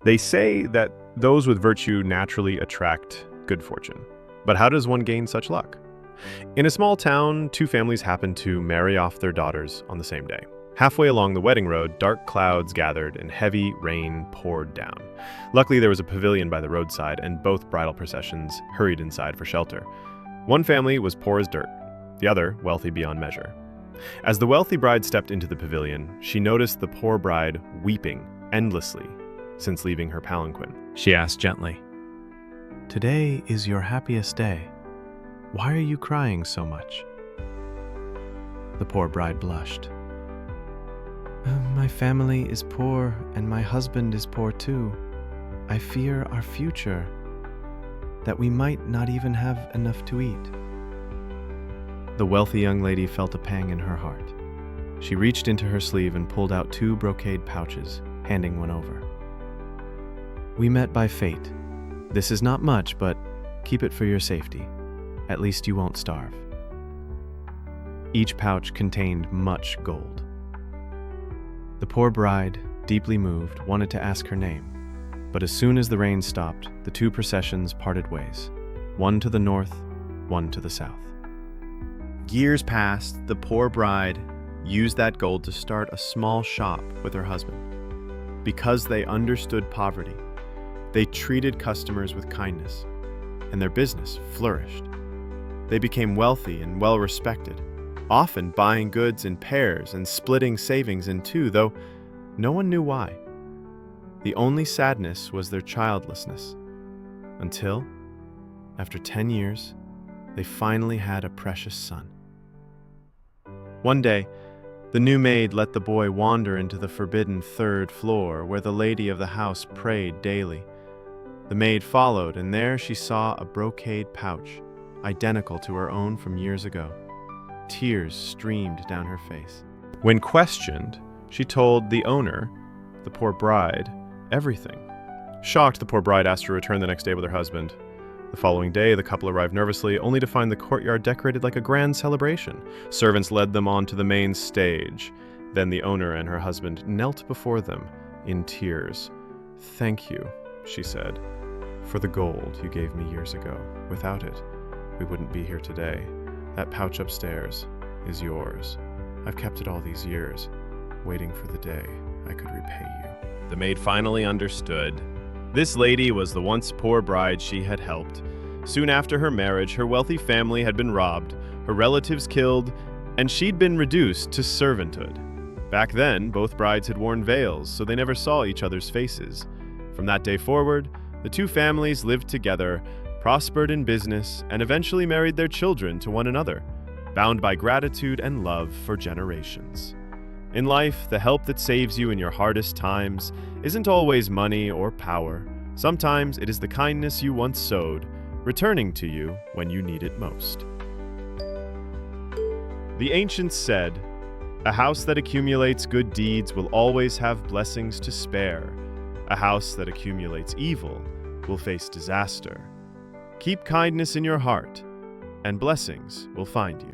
They say that those with virtue naturally attract good fortune. But how does one gain such luck? In a small town, two families happened to marry off their daughters on the same day. Halfway along the wedding road, dark clouds gathered and heavy rain poured down. Luckily, there was a pavilion by the roadside, and both bridal processions hurried inside for shelter. One family was poor as dirt, the other wealthy beyond measure. As the wealthy bride stepped into the pavilion, she noticed the poor bride weeping endlessly since leaving her palanquin. She asked gently, "Today is your happiest day. Why are you crying so much?" The poor bride blushed. My family is poor and my husband is poor too. I fear our future, that we might not even have enough to eat." The wealthy young lady felt a pang in her heart. She reached into her sleeve and pulled out 2 brocade pouches, handing one over. "We met by fate. This is not much, but keep it for your safety. At least you won't starve." Each pouch contained much gold. The poor bride, deeply moved, wanted to ask her name, but as soon as the rain stopped, the 2 processions parted ways, one to the north, one to the south. Years passed. The poor bride used that gold to start a small shop with her husband. Because they understood poverty, they treated customers with kindness, and their business flourished. They became wealthy and well-respected, often buying goods in pairs and splitting savings in 2, though no one knew why. The only sadness was their childlessness, until, after 10 years, they finally had a precious son. One day, the new maid let the boy wander into the forbidden 3rd floor where the lady of the house prayed daily. The maid followed, and there she saw a brocade pouch, identical to her own from years ago. Tears streamed down her face. When questioned, she told the owner, the poor bride, everything. Shocked, the poor bride asked her to return the next day with her husband. The following day, the couple arrived nervously, only to find the courtyard decorated like a grand celebration. Servants led them onto the main stage. Then the owner and her husband knelt before them in tears. "Thank you," she said, "for the gold you gave me years ago. Without it, we wouldn't be here today. That pouch upstairs is yours. I've kept it all these years, waiting for the day I could repay you." The maid finally understood. This lady was the once poor bride she had helped. Soon after her marriage, her wealthy family had been robbed, her relatives killed, and she'd been reduced to servanthood. Back then, both brides had worn veils, so they never saw each other's faces. From that day forward, the 2 families lived together, prospered in business, and eventually married their children to one another, bound by gratitude and love for generations. In life, the help that saves you in your hardest times isn't always money or power. Sometimes it is the kindness you once sowed, returning to you when you need it most. The ancients said, "A house that accumulates good deeds will always have blessings to spare. A house that accumulates evil will face disaster. Keep kindness in your heart, and blessings will find you."